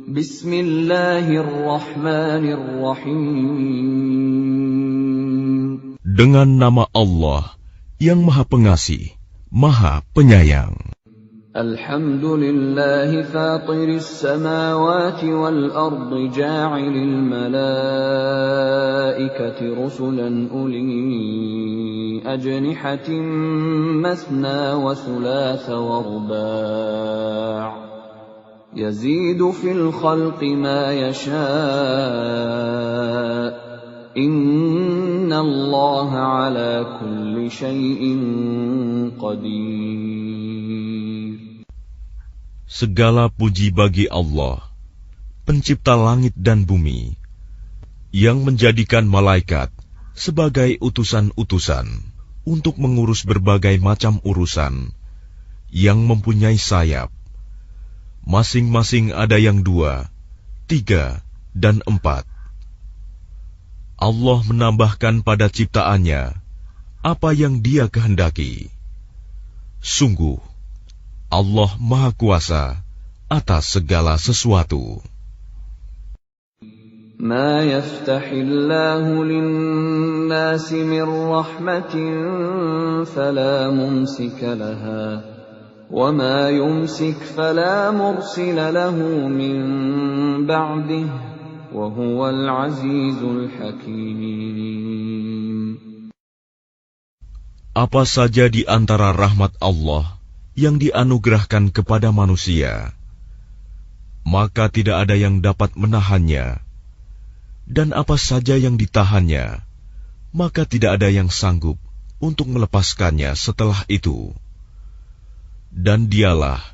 Bismillahirrahmanirrahim. Dengan nama Allah yang Maha Pengasih, Maha Penyayang. Alhamdulillahi fatiris samawati wal ardi ja'ilil malaikati rusulan uli ajnihatin masna wa thulatha wa ruba' yazidu fil khalqi ma yasha' inna Allaha ala kulli syai'in qadir. Segala puji bagi Allah, pencipta langit dan bumi, yang menjadikan malaikat sebagai utusan-utusan untuk mengurus berbagai macam urusan, yang mempunyai sayap. Masing-masing ada yang 2, 3, dan 4. Allah menambahkan pada ciptaannya apa yang Dia kehendaki. Sungguh, Allah Maha Kuasa atas segala sesuatu. Ma yaftahillahu lin-nasi min rahmatin fala mumsika laha wa ma yumsik fala mursila lahu min ba'dihi wa huwal azizul hakim. Apa saja di antara rahmat Allah yang dianugerahkan kepada manusia, maka tidak ada yang dapat menahannya, dan apa saja yang ditahannya, maka tidak ada yang sanggup untuk melepaskannya setelah itu. Dan Dialah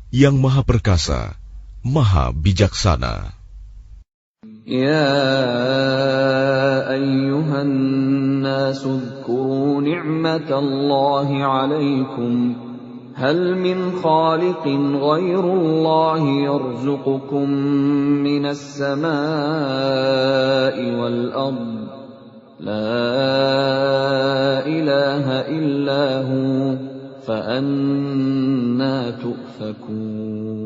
yang Maha Perkasa, Maha Bijaksana. Ya ayyuhan nasu dzkuru ni'matallahi 'alaikum hal min khaliqin ghairullahi yarzuqukum minas samaa'i wal ard la ilaha illa hu fa anna tu'fakun.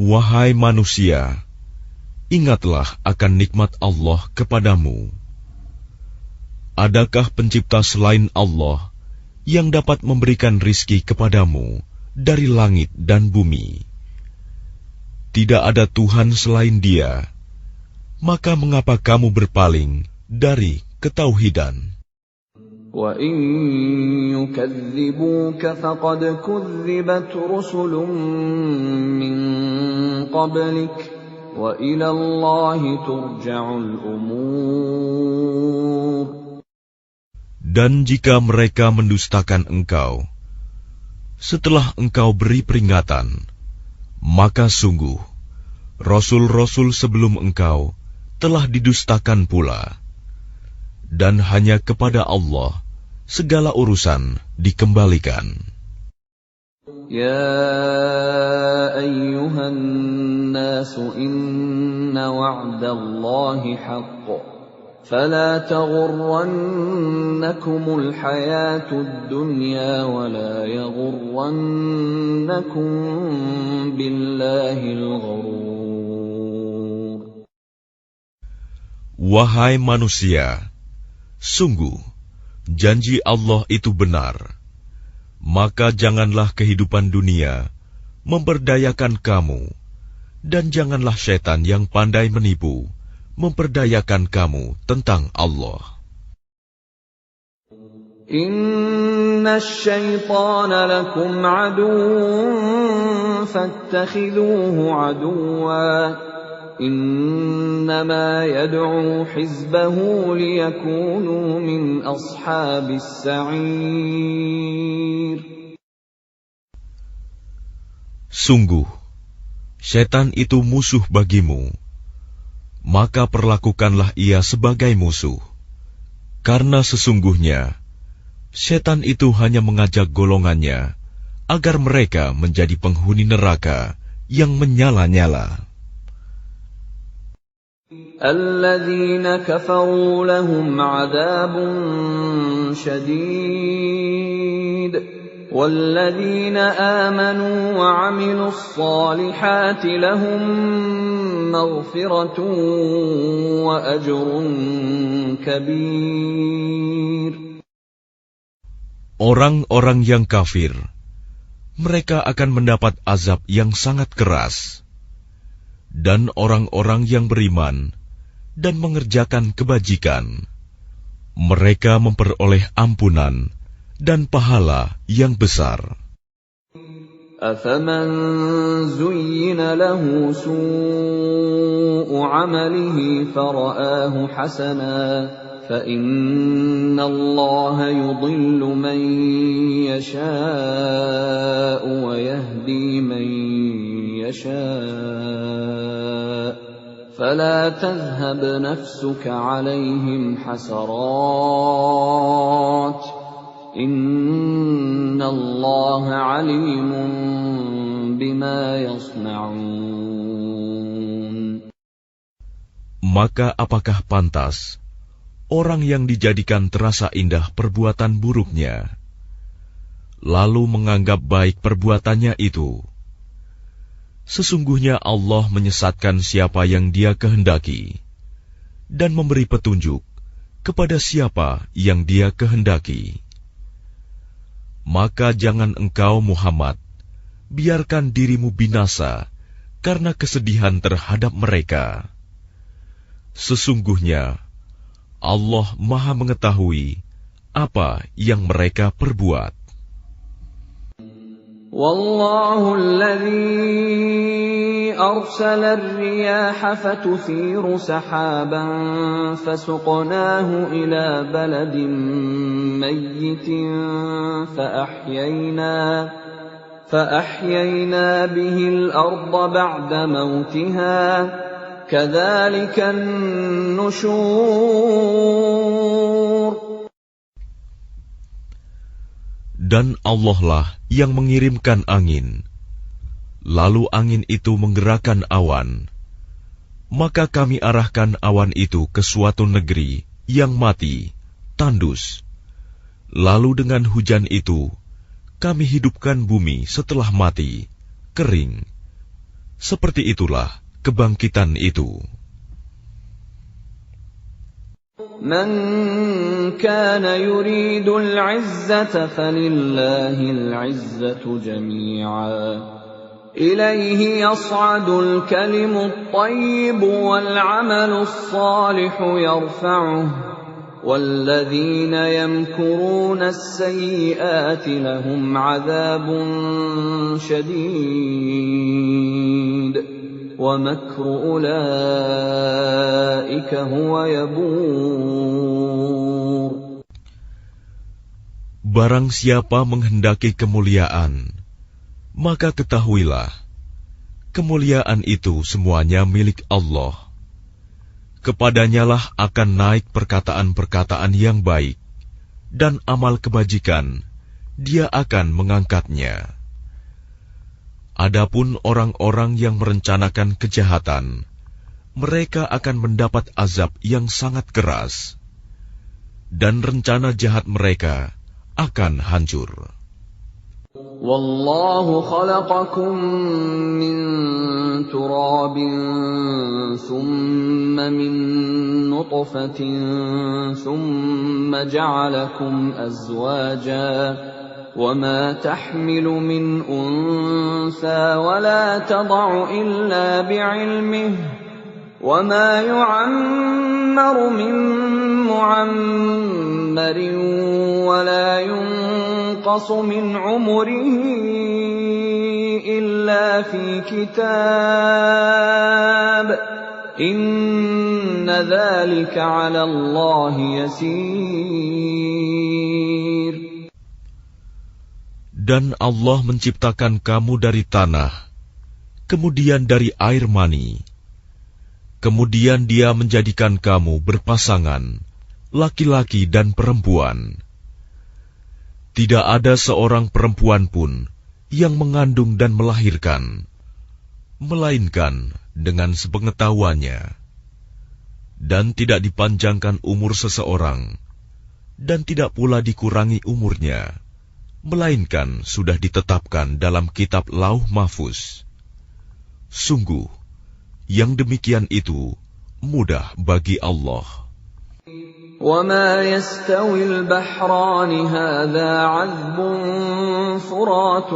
Wahai manusia, ingatlah akan nikmat Allah kepadamu. Adakah pencipta selain Allah yang dapat memberikan rizki kepadamu dari langit dan bumi? Tidak ada Tuhan selain Dia. Maka mengapa kamu berpaling dari ketauhidan? Wa in yukadzibuka faqad kudzibat rusulun min qablik wa ila Allahi turja'ul umur. Dan jika mereka mendustakan engkau, setelah engkau beri peringatan, maka sungguh, Rasul-Rasul sebelum engkau telah didustakan pula. Dan hanya kepada Allah segala urusan dikembalikan. Ya ayyuhan nasu inna wa'dallahi haqq. فلا تغرنكم الحياة الدنيا ولا يغرنكم بالله الغرور. Wahai manusia, sungguh janji Allah itu benar. Maka janganlah kehidupan dunia memperdayakan kamu, dan janganlah syaitan yang pandai menipu memperdayakan kamu tentang Allah. Inna syaitana lakum aduwwun fattakhidhuhu aduwwa. Innama yad'u hizbahu liyakunu min ashabis sa'ir. Sungguh, syaitan itu musuh bagimu. Maka perlakukanlah ia sebagai musuh, karena sesungguhnya syaitan itu hanya mengajak golongannya agar mereka menjadi penghuni neraka yang menyala-nyala. Alladzina kafaru lahum 'adzabun syadid وَالَّذِينَ آمَنُوا وَعَمِلُوا الصَّالِحَاتِ لَهُم مَّغْفِرَةٌ وَأَجْرٌ كَبِيرٌ. Orang-orang yang kafir, mereka akan mendapat azab yang sangat keras. Dan orang-orang yang beriman dan mengerjakan kebajikan, mereka memperoleh ampunan dan pahala yang besar. أَفَمَنْ زُيِّنَ لَهُ سُوءُ عَمَلِهِ فَرَآهُ حَسَنًا فَإِنَّ اللَّهَ يُضِلُّ مَن يَشَاءُ وَيَهْدِي مَن يَشَاءُ فَلَا تَذْهَبْ نَفْسُكَ عَلَيْهِمْ حَسَرَاتٍ إِنَّ اللَّهَ عَلِيمٌ بِمَا يَصْنَعُونَ. Maka apakah pantas orang yang dijadikan terasa indah perbuatan buruknya, lalu menganggap baik perbuatannya itu? Sesungguhnya Allah menyesatkan siapa yang Dia kehendaki dan memberi petunjuk kepada siapa yang Dia kehendaki. Maka jangan engkau Muhammad biarkan dirimu binasa karena kesedihan terhadap mereka. Sesungguhnya Allah Maha mengetahui apa yang mereka perbuat. Wallahu alladhi arsala ar-riyaha fatuthiru sahaban fasuqnahu ila baladin mayyitin فأحيينا به الأرض بعد موتها كذلك النشور. Dan Allah lah yang mengirimkan angin, lalu angin itu menggerakkan awan, maka kami arahkan awan itu ke suatu negeri yang mati, tandus. Lalu dengan hujan itu kami hidupkan bumi setelah mati, kering. Seperti itulah kebangkitan itu. Man kana yuridul 'izzata falillahil 'izzatu jami'a. Ilayhi yas'adul kalimut tayyibu wal 'amalus salihu yarfa'uhu. وَالَّذِينَ يَمْكُرُونَ السَّيِّئَاتِ لَهُمْ عَذَابٌ شَدِيدٌ وَمَكْرُ أُولَئِكَ هُوَ يَبُورُ. Barang siapa menghendaki kemuliaan, maka ketahuilah, kemuliaan itu semuanya milik Allah. Kepadanyalah akan naik perkataan-perkataan yang baik, dan amal kebajikan, Dia akan mengangkatnya. Adapun orang-orang yang merencanakan kejahatan, mereka akan mendapat azab yang sangat keras, dan rencana jahat mereka akan hancur. Wallahu khalaqakum min turabin thumma min nutfatin thumma ja'alakum azwaja wa ma tahmilu min untha wa la tad'u illa bi'ilmihi wa ma yu'ammaru min mu'ammarin wa la ينقص من عمره إلا في كتاب إن ذلك على الله يسير. Dan Allah menciptakan kamu dari tanah, kemudian dari air mani. Kemudian Dia menjadikan kamu berpasangan, laki-laki dan perempuan. Tidak ada seorang perempuan pun yang mengandung dan melahirkan, melainkan dengan sepengetahuannya. Dan tidak dipanjangkan umur seseorang, dan tidak pula dikurangi umurnya, melainkan sudah ditetapkan dalam kitab Lauh Mahfuz. Sungguh, yang demikian itu mudah bagi Allah. وَمَا يَسْتَوِي الْبَحْرَانِ هَذَا عَذْبٌ فُرَاتٌ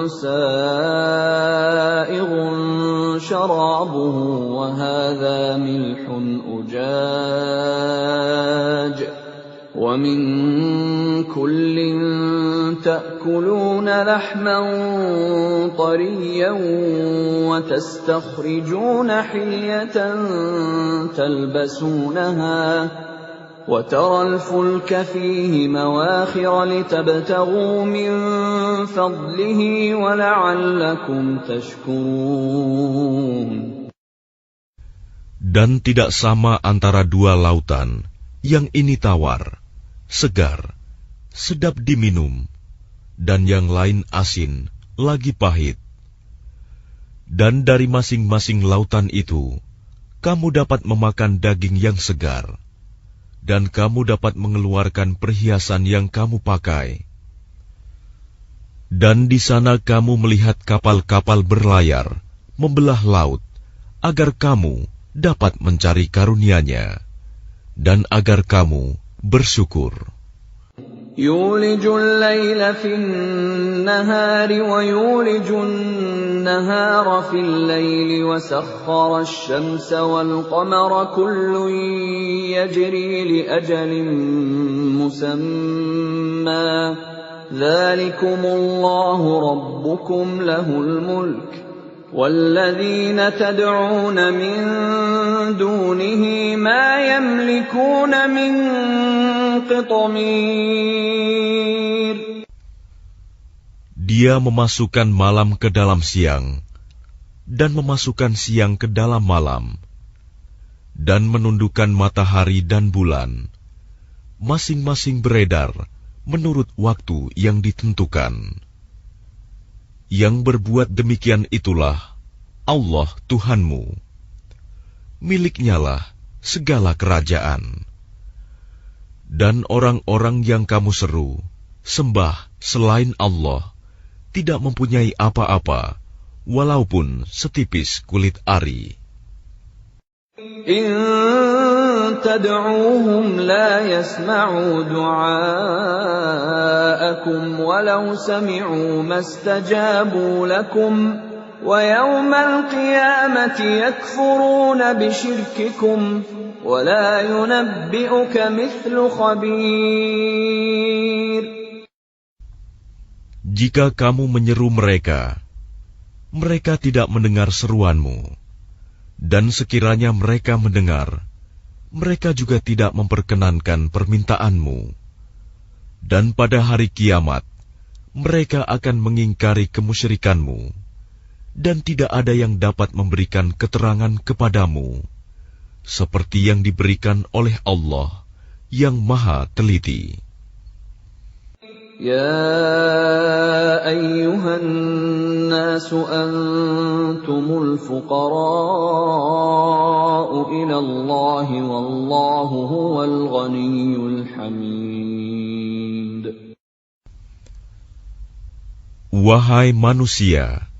سَائِغٌ شَرَابُهُ وَهَذَا مِلْحٌ أُجَاجٌ وَمِنْ كُلٍّ تَأْكُلُونَ لَحْمًا طَرِيًّا وَتَسْتَخْرِجُونَ حِلْيَةً تَلْبَسُونَهَا وَتَرَى الْفُلْكَ فِيهِ مَوَاخِرَ لِتَبْتَغُوا مِنْ فَضْلِهِ وَلَعَلَّكُمْ تَشْكُرُونَ. Dan tidak sama antara dua lautan, yang ini tawar, segar, sedap diminum, dan yang lain asin, lagi pahit. Dan dari masing-masing lautan itu, kamu dapat memakan daging yang segar, dan kamu dapat mengeluarkan perhiasan yang kamu pakai. Dan di sana kamu melihat kapal-kapal berlayar, membelah laut, agar kamu dapat mencari karunia-Nya, dan agar kamu bersyukur. يولج الليل في النهار ويولج النهار في الليل وسخر الشمس والقمر كل يجري لأجل مسمى ذلكم الله ربكم له الملك وَالَّذِينَ تَدْعُونَ مِن دُونِهِ مَا يَمْلِكُونَ مِن قِطْمِيرٍ. Dia memasukkan malam ke dalam siang, dan memasukkan siang ke dalam malam, dan menundukkan matahari dan bulan, masing-masing beredar menurut waktu yang ditentukan. Yang berbuat demikian itulah Allah Tuhanmu. Miliknyalah segala kerajaan. Dan orang-orang yang kamu seru, sembah selain Allah, tidak mempunyai apa-apa, walaupun setipis kulit ari. إن تدعوهم لا يسمعوا دعاءكم ولو سمعوا ما استجابوا لكم ويوم القيامة يكفرون بشرككم ولا ينبئك مثل خبير. Jika kamu menyeru mereka, mereka tidak mendengar seruanmu. Dan sekiranya mereka mendengar, mereka juga tidak memperkenankan permintaanmu. Dan pada hari kiamat, mereka akan mengingkari kemusyrikanmu, dan tidak ada yang dapat memberikan keterangan kepadamu, seperti yang diberikan oleh Allah yang Maha Teliti. يا أيها الناس أنتم الفقراء إلى الله والله هو الغني الحميد. Wahai manusia,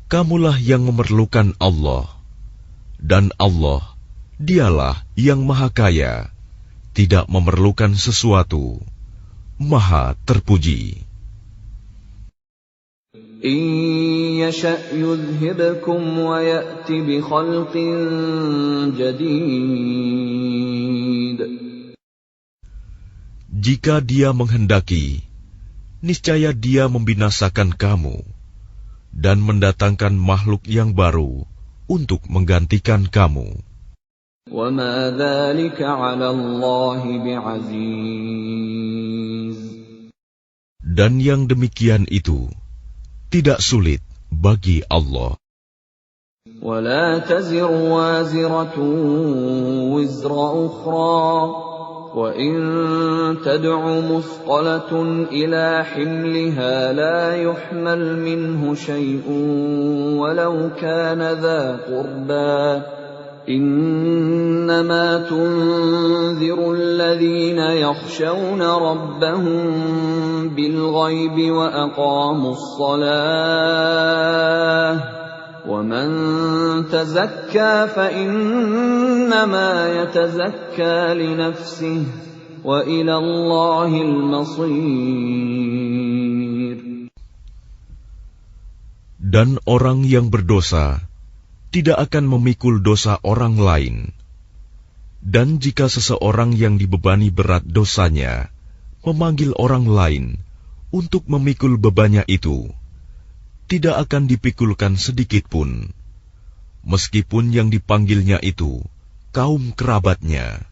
kamulah yang memerlukan Allah, dan Allah, Dialah yang Maha Kaya, tidak memerlukan sesuatu, Maha terpuji. إن يشأ يذهبكم ويأتي بخلق جديد. Jika Dia menghendaki, niscaya Dia membinasakan kamu dan mendatangkan makhluk yang baru untuk menggantikan kamu. وَمَا ذَلِكَ عَلَى اللَّهِ بِعَزِيزٍ. Dan yang demikian itu tidak sulit bagi Allah. وَلَا تَزِرُ وَازِرَةٌ وِزْرَ أُخْرَى وَإِن تَدْعُ مُثْقَلَةٌ إِلَى حِمْلِهَا لَا يُحْمَلْ مِنْهُ شَيْءٌ وَلَوْ كَانَ ذَا قُرْبَى إِنَّمَا تُنذِرُ الَّذِينَ يَخْشَوْنَ رَبَّهُم بِالْغَيْبِ وَأَقَامُوا الصَّلَاةَ وَمَنْ تَزَكَّى فَإِنَّمَا يَتَزَكَّى لِنَفْسِهِ وَإِلَى اللَّهِ الْمَصِيرُ. Dan orang yang berdosa tidak akan memikul dosa orang lain. Dan jika seseorang yang dibebani berat dosanya memanggil orang lain untuk memikul bebannya itu, tidak akan dipikulkan sedikit pun, meskipun yang dipanggilnya itu kaum kerabatnya.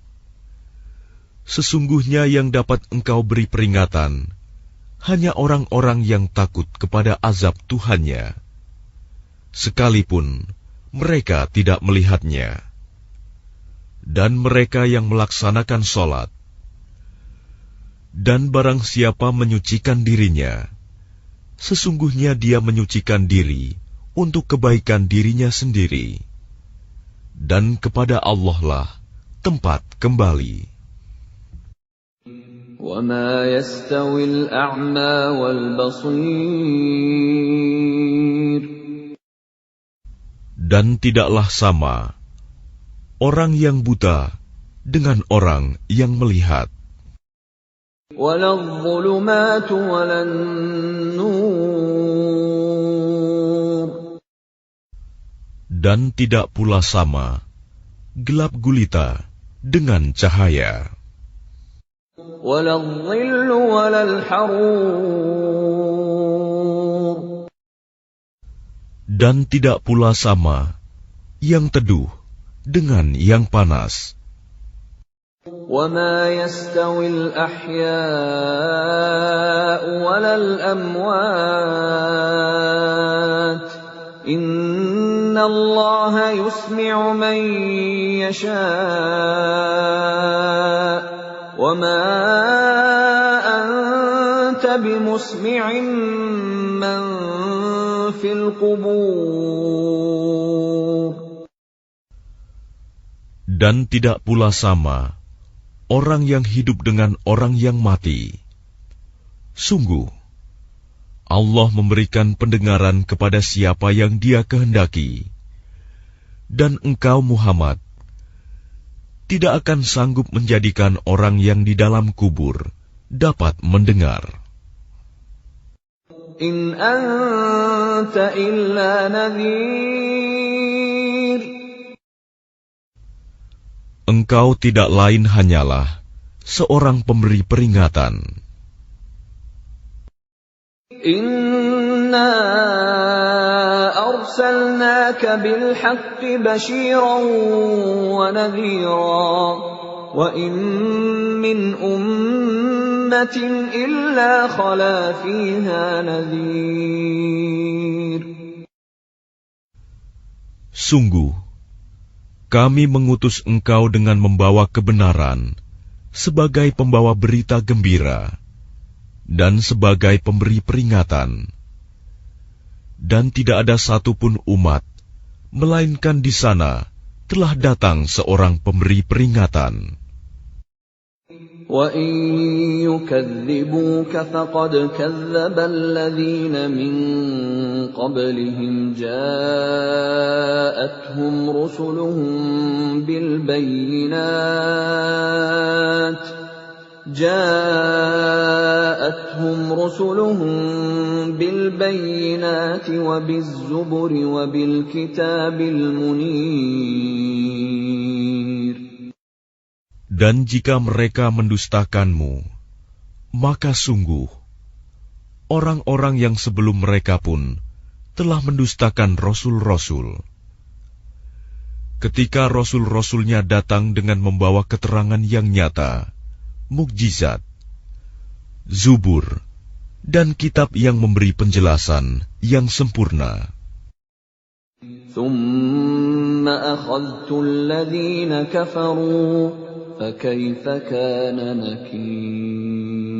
Sesungguhnya yang dapat engkau beri peringatan hanya orang-orang yang takut kepada azab Tuhannya, sekalipun mereka tidak melihatnya. Dan mereka yang melaksanakan sholat. Dan barang siapa menyucikan dirinya, sesungguhnya dia menyucikan diri untuk kebaikan dirinya sendiri. Dan kepada Allah lah tempat kembali. وَمَا يَسْتَوِي الْأَعْمَى وَالْبَصِيرُ. Dan tidaklah sama orang yang buta dengan orang yang melihat. وَلَا الظُّلُمَاتُ وَلَا النُّورُ. Dan tidak pula sama gelap gulita dengan cahaya. وَلَا الظِّلُّ وَلَا الْحَرُورُ. Dan tidak pula sama yang teduh dengan yang panas. وَمَا يَسْتَوِي الْأَحْيَاءُ وَلَا الْأَمْوَاتُ إِنَّ اللَّهَ يُسْمِعُ مَن يَشَاءُ وَمَا أَنتَ بِمُسْمِعٍ مَّن فِي الْقُبُورِ. Dan tidak pula sama orang yang hidup dengan orang yang mati. Sungguh, Allah memberikan pendengaran kepada siapa yang Dia kehendaki. Dan engkau Muhammad tidak akan sanggup menjadikan orang yang di dalam kubur dapat mendengar. In anta illa nadhir. Engkau tidak lain hanyalah seorang pemberi peringatan. Inna arsalnaka bil haqqi bashiran wa nadhira wa in min ummatin illa khala fiha nadhir. Sungguh, kami mengutus engkau dengan membawa kebenaran sebagai pembawa berita gembira dan sebagai pemberi peringatan. Dan tidak ada satupun umat, melainkan di sana telah datang seorang pemberi peringatan. وَإِن يُكَذِّبُوكَ فَقَدْ كَذَّبَ الَّذِينَ مِن قَبْلِهِمْ جَاءَتْهُمْ رُسُلُهُم بِالْبَيِّنَاتِ وَبِالزُّبُرِ وَبِالْكِتَابِ الْمُنِيرِ. Dan jika mereka mendustakanmu, maka sungguh orang-orang yang sebelum mereka pun telah mendustakan rasul-rasul. Ketika rasul-rasulnya datang dengan membawa keterangan yang nyata, mukjizat, zubur, dan kitab yang memberi penjelasan yang sempurna. ثُمَّ أَخَذْتُ الَّذِينَ كَفَرُوا فَكَيْفَ كَانَ نَكِيرِ.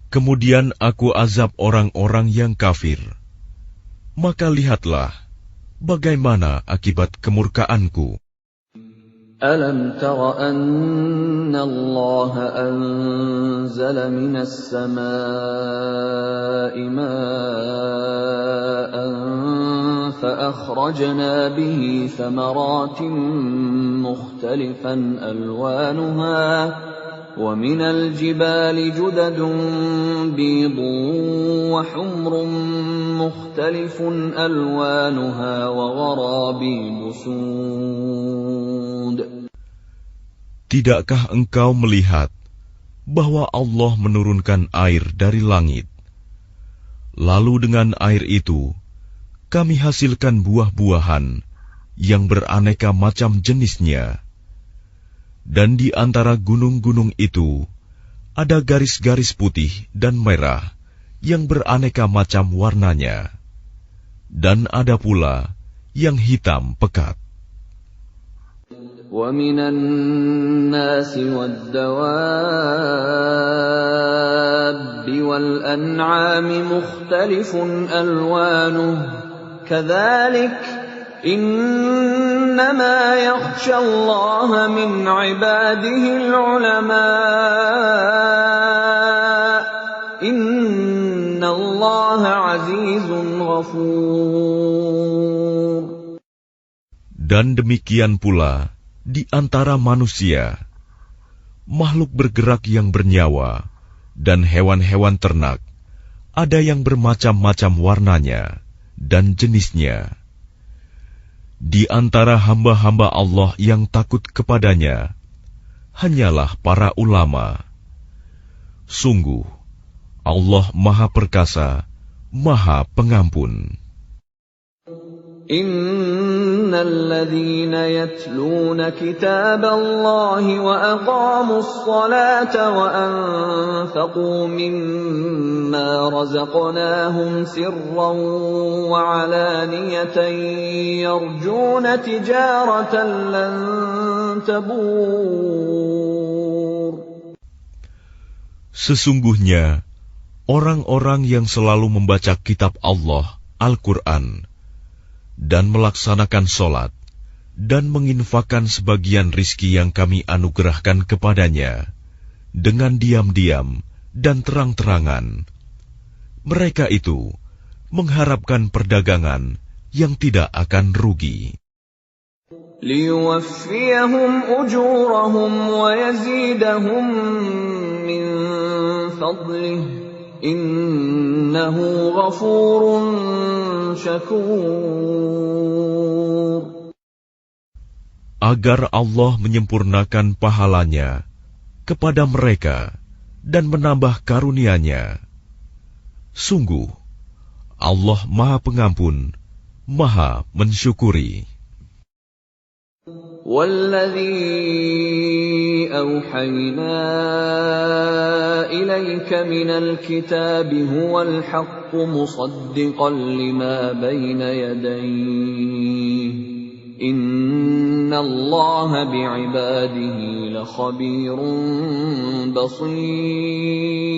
Kemudian aku azab orang-orang yang kafir. Maka lihatlah bagaimana akibat kemurkaanku. أَلَمْ تَرَ أَنَّ اللَّهَ أَنزَلَ مِنَ السَّمَاءِ مَاءً فَأَخْرَجْنَا بِهِ ثَمَرَاتٍ مُخْتَلِفًا أَلْوَانُهَا وَمِنَ الْجِبَالِ جُدَدٌ بِيضٌ وَحُمْرٌ مُخْتَلِفٌ أَلْوَانُهَا وَغَرَابِيبُ سُودٌ. Tidakkah engkau melihat bahwa Allah menurunkan air dari langit? Lalu dengan air itu kami hasilkan buah-buahan yang beraneka macam jenisnya. Dan di antara gunung-gunung itu ada garis-garis putih dan merah yang beraneka macam warnanya. Dan ada pula yang hitam pekat. وَمِنَ النَّاسِ وَالدَّوَابِّ وَالْأَنْعَامِ مُخْتَلِفٌ أَلْوَانُهُ كَذَلِكَ إِنَّمَا يَخْشَى اللَّهَ مِنْ عِبَادِهِ الْعُلَمَاءُ إِنَّ اللَّهَ عَزِيزٌ غَفُورٌ. Dan demikian pula di antara manusia, makhluk bergerak yang bernyawa, dan hewan-hewan ternak, ada yang bermacam-macam warnanya dan jenisnya. Di antara hamba-hamba Allah yang takut kepadanya, hanyalah para ulama. Sungguh, Allah Maha Perkasa, Maha Pengampun. الذين يتلون كتاب الله وأقاموا الصلاة وأنفقوا مما رزقناهم سرا وعلانية يرجون تجارة لن تبور. Sesungguhnya orang-orang yang selalu membaca kitab Allah, Al-Quran, dan melaksanakan sholat, dan menginfakkan sebagian rizki yang kami anugerahkan kepadanya, dengan diam-diam dan terang-terangan. Mereka itu mengharapkan perdagangan yang tidak akan rugi. لِيُوَفِّيَهُمْ أُجُورَهُمْ وَيَزِيدَهُمْ مِنْ فَضْلِهِ Innahu ghafurun syakur. Agar Allah menyempurnakan pahalanya kepada mereka dan menambah karunia-Nya. Sungguh, Allah Maha Pengampun, Maha Mensyukuri. وَالَّذِي أَوْحَيْنَا إِلَيْكَ مِنَ الْكِتَابِ هُوَ الْحَقُّ مُصَدِّقًا لِمَا بَيْنَ يَدَيْهِ إِنَّ اللَّهَ بِعِبَادِهِ لَخَبِيرٌ بَصِيرٌ.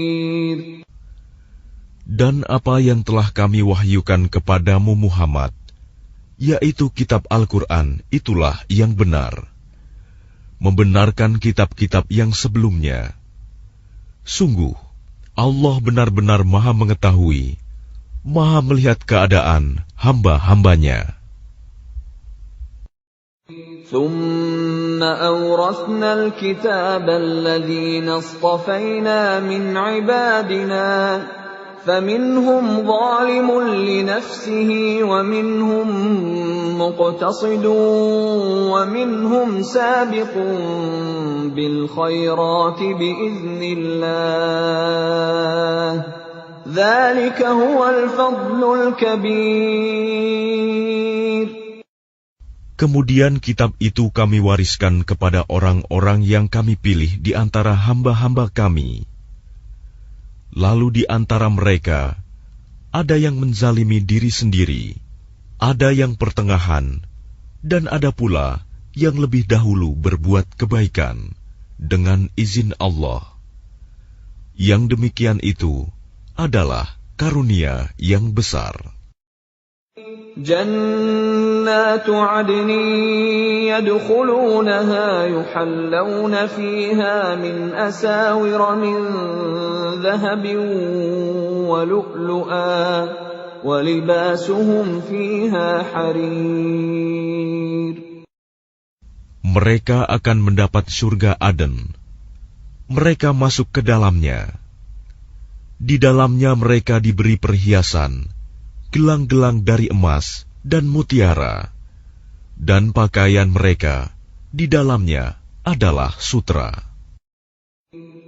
Dan apa yang telah kami wahyukan kepadamu Muhammad, yaitu kitab Al-Quran, itulah yang benar, membenarkan kitab-kitab yang sebelumnya. Sungguh, Allah benar-benar Maha mengetahui, Maha melihat keadaan hamba-hambanya. ثُمَّ أَوْرَثْنَا الْكِتَابَ الَّذِينَ اصْطَفَيْنَا مِنْ عِبَادِنَا فَمِنْهُمْ ظَالِمٌ لِنَفْسِهِ وَمِنْهُمْ مُقْتَصِدٌ وَمِنْهُمْ سَابِقٌ بِالْخَيْرَاتِ بِإِذْنِ اللَّهِ ذَلِكَ هُوَ الْفَضْلُ الْكَبِيرُ. Kemudian kitab itu kami wariskan kepada orang-orang yang kami pilih di antara hamba-hamba kami. Lalu di antara mereka, ada yang menzalimi diri sendiri, ada yang pertengahan, dan ada pula yang lebih dahulu berbuat kebaikan dengan izin Allah. Yang demikian itu adalah karunia yang besar. جنات عدن يدخلونها يحلون فيها من أساور من ذهب ولؤلؤا ولباسهم فيها حرير. Mereka akan mendapat surga Aden. Mereka masuk ke dalamnya. Di dalamnya mereka diberi perhiasan, gelang-gelang dari emas dan mutiara, dan pakaian mereka di dalamnya adalah sutra.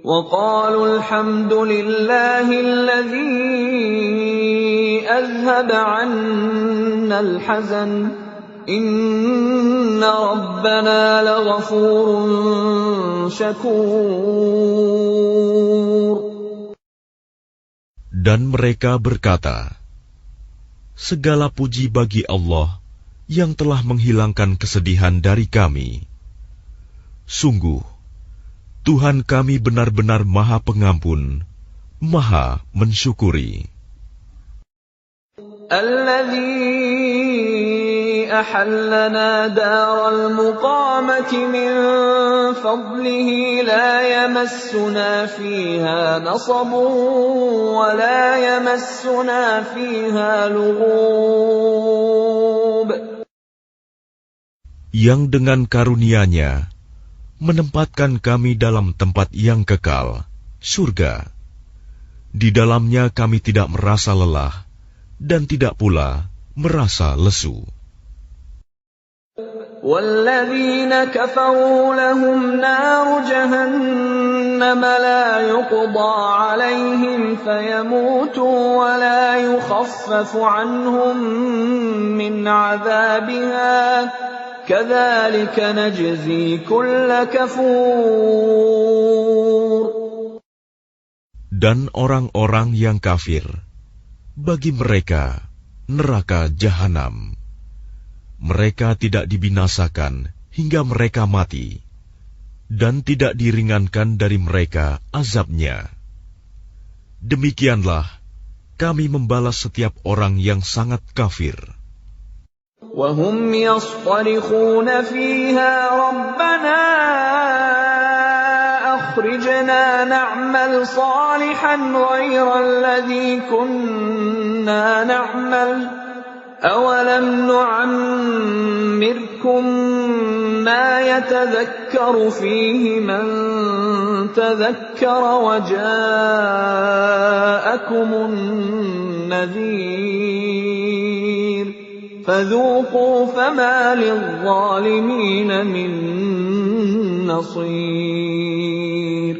وَقَالُوا الْحَمْدُ لِلَّهِ الَّذِي أَذْهَبَ عَنَّا الْحَزَنَ إِنَّ رَبَّنَا لَغَفُورٌ شَكُورٌ. Dan mereka berkata, segala puji bagi Allah yang telah menghilangkan kesedihan dari kami. Sungguh, Tuhan kami benar-benar Maha Pengampun, Maha Mensyukuri. الذي أحلنا دار المقامة من فضله لا يمسنا فيها نصب ولا يمسنا فيها لغوب. Yang dengan karunia-Nya menempatkan kami dalam tempat yang kekal, surga. Di dalamnya kami tidak merasa lelah dan tidak pula merasa lesu. وَالَّذِينَ كَفَرُوا لَهُمْ نَارُ جَهَنَّمَ لَا يُقْضَى عَلَيْهِمْ فَيَمُوتُوا وَلَا يُخَفَّفُ عَنْهُمْ مِنْ عَذَابِهَا كَذَلِكَ نَجْزِي كُلَّ كَفُورٍ. Dan orang-orang yang kafir, bagi mereka neraka jahanam. Mereka tidak dibinasakan hingga mereka mati, dan tidak diringankan dari mereka azabnya. Demikianlah kami membalas setiap orang yang sangat kafir. وَهُمْ يَصْطَرِخُونَ فِيهَا رَبَّنَا أَخْرِجْنَا نَعْمَلْ صَالِحًا غَيْرَ الَّذِي كُنَّا نَعْمَلُ أَوَلَمْ نُعَمِّرْكُم مَّا يَتَذَكَّرُ فِيهِ مَن تَذَكَّرَ وَجَاءَكُمُ النَّذِيرُ فَذُوقُوا فَمَا لِلظَّالِمِينَ مِن نَّصِيرٍ.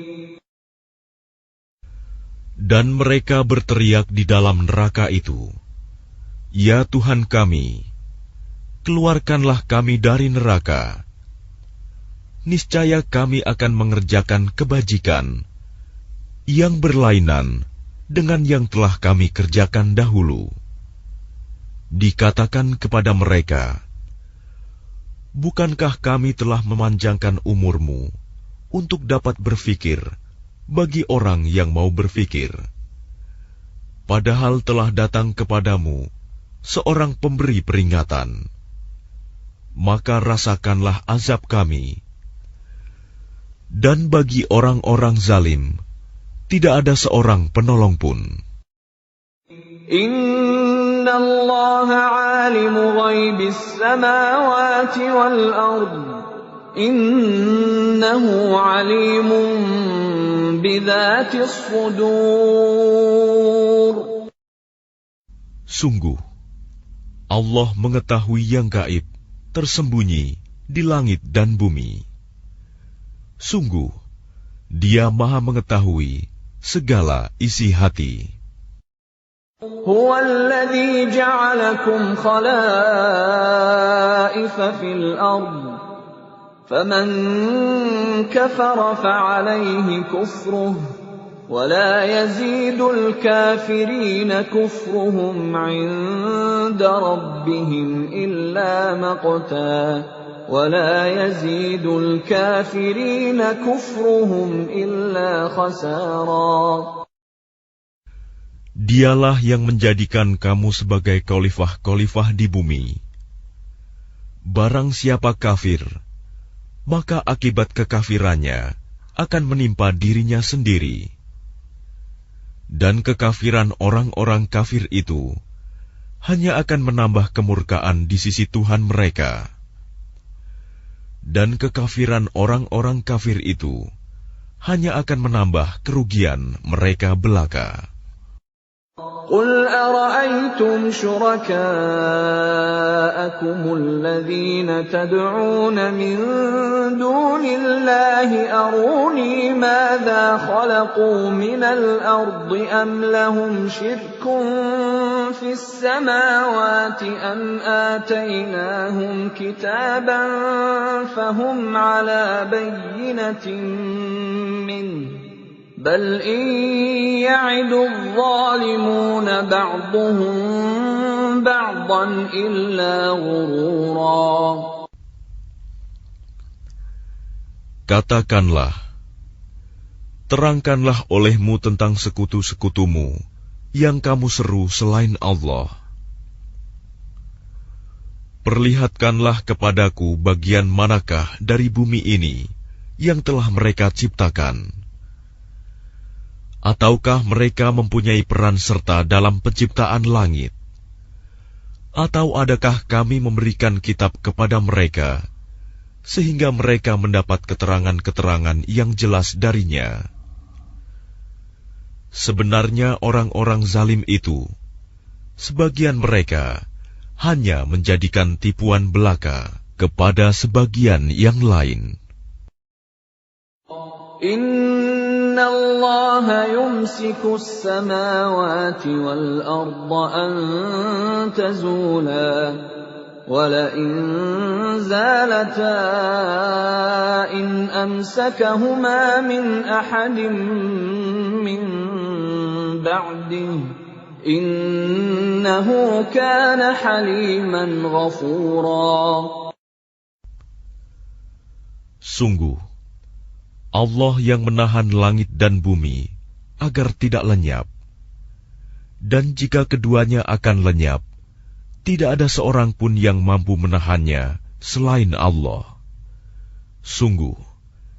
Dan mereka berteriak di dalam neraka itu, ya Tuhan kami, keluarkanlah kami dari neraka. Niscaya kami akan mengerjakan kebajikan yang berlainan dengan yang telah kami kerjakan dahulu. Dikatakan kepada mereka, bukankah kami telah memanjangkan umurmu untuk dapat berfikir bagi orang yang mau berfikir? Padahal telah datang kepadamu seorang pemberi peringatan. Maka rasakanlah azab kami. Dan bagi orang-orang zalim, tidak ada seorang penolong pun. Inna Allah alimu ghaibis samawati wal ard. Innahu alimun bidzatis sudur. Sungguh, Allah mengetahui yang gaib, tersembunyi di langit dan bumi. Sungguh, Dia Maha mengetahui segala isi hati. Huwa alladhi ja'alakum khalaifa fil ard. Faman kafara fa'alayhi kufruh. ولا يزيد الكافرين كفرهم عند ربهم إلا مقتا ولا يزيد الكافرين كفرهم إلا خسارا. Dialah yang menjadikan kamu sebagai khalifah-khalifah di bumi. Barang siapa kafir, maka akibat kekafirannya akan menimpa dirinya sendiri. Dan kekafiran orang-orang kafir itu hanya akan menambah kemurkaan di sisi Tuhan mereka. Dan kekafiran orang-orang kafir itu hanya akan menambah kerugian mereka belaka. قل أرأيتم شركاءكم الذين تدعون من دون الله أروني ماذا خلقوا من الأرض أم لهم شرك في السماوات أم آتيناهم كتابا فهم على بينة منه بل إن يعد الظالمون بعضهم بعضا إلا غرورا. Katakanlah, terangkanlah olehmu tentang sekutu-sekutumu yang kamu seru selain Allah. Perlihatkanlah kepadaku bagian manakah dari bumi ini yang telah mereka ciptakan. Ataukah mereka mempunyai peran serta dalam penciptaan langit? Atau adakah kami memberikan kitab kepada mereka, sehingga mereka mendapat keterangan-keterangan yang jelas darinya? Sebenarnya orang-orang zalim itu, sebagian mereka hanya menjadikan tipuan belaka kepada sebagian yang lain. إن الله يمسك السماوات والأرض أن تزولا ولئن زالتا إن أمسكهما من أحد من بعده إنه كان حليما غفورا. Sungguh, Allah yang menahan langit dan bumi agar tidak lenyap. Dan jika keduanya akan lenyap, tidak ada seorang pun yang mampu menahannya selain Allah. Sungguh,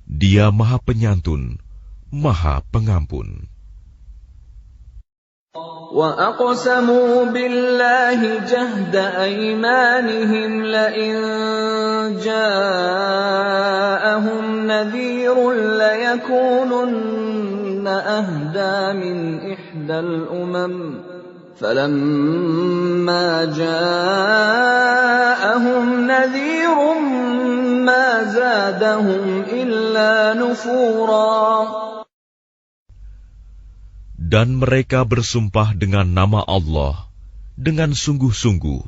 Dia Maha Penyantun, Maha Pengampun. وَأَقْسَمُوا بِاللَّهِ جَهْدَ أَيْمَانِهِمْ لَئِن جَاءَهُمْ نَذِيرٌ لَيَكُونُنَّ أَهْدَىٰ مِنْ إِحْدَى الْأُمَمِ فَلَمَّا جَاءَهُمْ نَذِيرٌ مَا زَادَهُمْ إِلَّا نُفُورًا. Dan mereka bersumpah dengan nama Allah dengan sungguh-sungguh,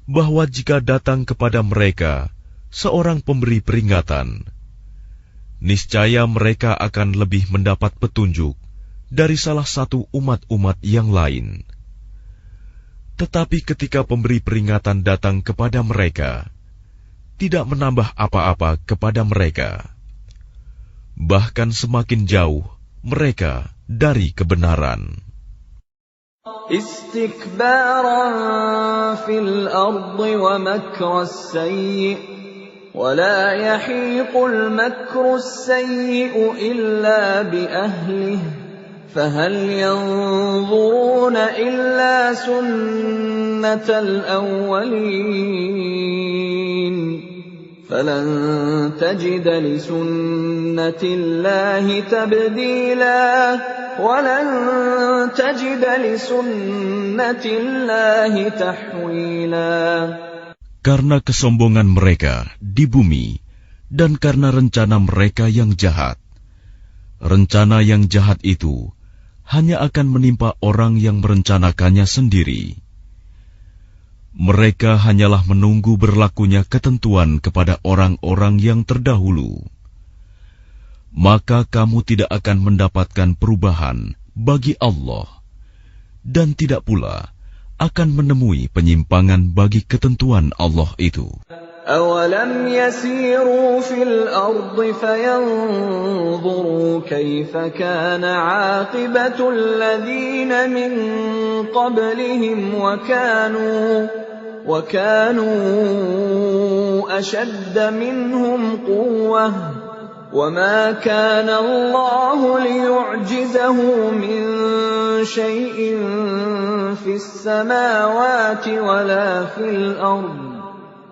bahwa jika datang kepada mereka seorang pemberi peringatan, niscaya mereka akan lebih mendapat petunjuk dari salah satu umat-umat yang lain. Tetapi ketika pemberi peringatan datang kepada mereka, tidak menambah apa-apa kepada mereka, bahkan semakin jauh mereka dari kebenaran. Istikbaran fil ardi wa makras sayyi wa la yahiqul makras sayyi illa bi ahlihi fahal yanzuruna illa sunnatal awwalin فَلَن تَجِدَ لِسُنَّةِ اللَّهِ تَبْدِيلًا وَلَن تَجِدَ لِسُنَّةِ اللَّهِ تَحْوِيلًا. Karena kesombongan mereka di bumi dan karena rencana mereka yang jahat. Rencana yang jahat itu hanya akan menimpa orang yang merencanakannya sendiri. Mereka hanyalah menunggu berlakunya ketentuan kepada orang-orang yang terdahulu. Maka kamu tidak akan mendapatkan perubahan bagi Allah, dan tidak pula akan menemui penyimpangan bagi ketentuan Allah itu. أَوَلَمْ يَسِيرُوا فِي الْأَرْضِ فَيَنظُرُوا كَيْفَ كَانَ عَاقِبَةُ الَّذِينَ مِن قَبْلِهِمْ وَكَانُوا أَشَدَّ مِنْهُمْ قُوَّةً وَمَا كَانَ اللَّهُ لِيُعْجِزَهُ مِن شَيْءٍ فِي السَّمَاوَاتِ وَلَا فِي الْأَرْضِ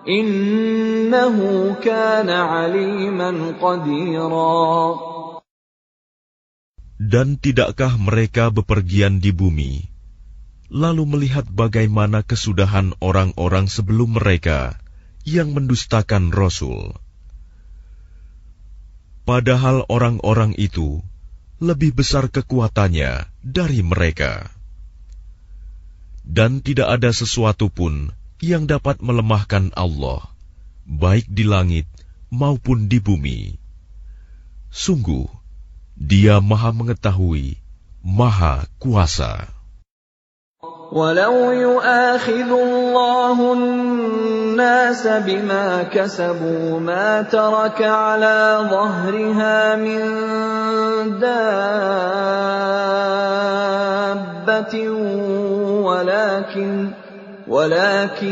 Innahu kana aliman qadira. Dan tidakkah mereka bepergian di bumi, lalu melihat bagaimana kesudahan orang-orang sebelum mereka yang mendustakan Rasul? Padahal orang-orang itu lebih besar kekuatannya dari mereka. Dan tidak ada sesuatu pun yang dapat melemahkan Allah, baik di langit maupun di bumi. Sungguh, Dia Maha Mengetahui, Maha Kuasa. Walau yu'akhidhu Allahu an-nasa bima kasabu ma taraka ala dhahriha min dabbatin ولكن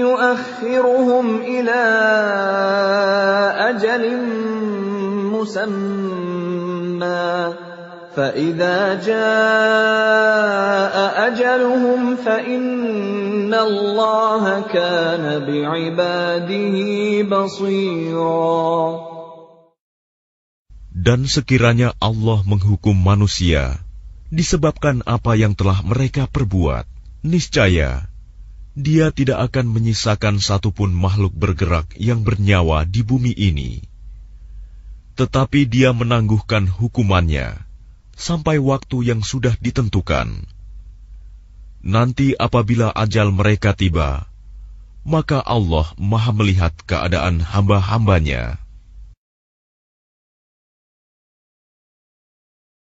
يؤخرهم إلى أجل مسمى فإذا جاء أجلهم فإن الله كان بعباده بصيرا. Dan sekiranya Allah menghukum manusia disebabkan apa yang telah mereka perbuat, niscaya Dia tidak akan menyisakan satupun makhluk bergerak yang bernyawa di bumi ini. Tetapi Dia menangguhkan hukumannya sampai waktu yang sudah ditentukan. Nanti apabila ajal mereka tiba, maka Allah Maha melihat keadaan hamba-hambanya.